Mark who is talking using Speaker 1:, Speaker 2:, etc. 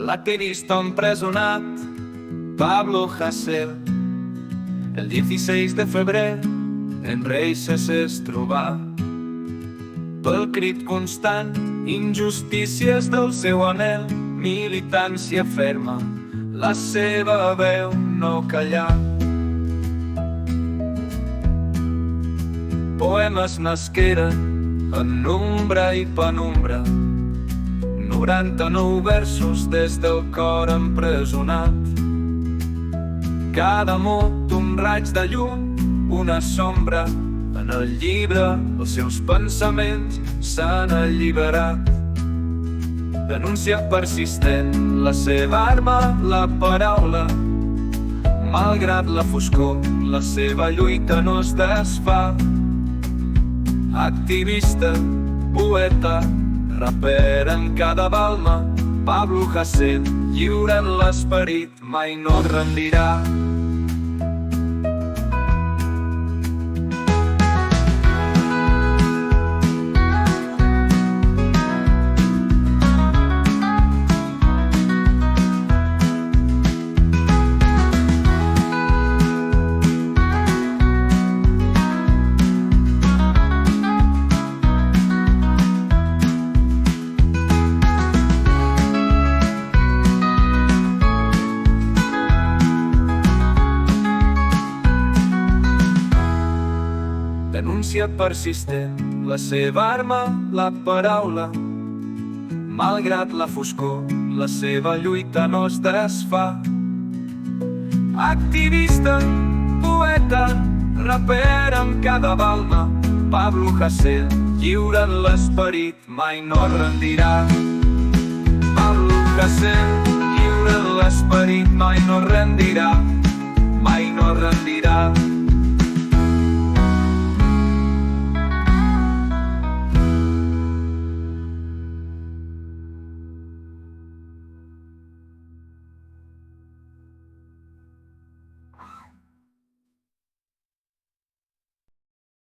Speaker 1: l'activista empresonat Pablo Hasél. El 16 de febrer en Reis es trobà pel crit constant, injustícies del seu anhel, militància ferma, la seva veu no callar. Poemes nasqueren en ombra i penumbra, 99 versos des del cor empresonat. Cada mot un raig de llum, una sombra. En el llibre els seus pensaments s'han alliberat. Denúncia persistent, la seva arma, la paraula. Malgrat la foscor, la seva lluita no es desfà. Activista, poeta, raper en cada balma, Pablo Hasél, lliure en l'esperit, mai no es rendirà. Denúncia persistent, la seva arma, la paraula. Malgrat la foscor, la seva lluita no es desfà. Activista, poeta, raper en cada balma, Pablo Hasél, lliure en l'esperit, mai no es rendirà. Pablo Hasél, lliure en l'esperit, mai no es rendirà, mai no es rendirà.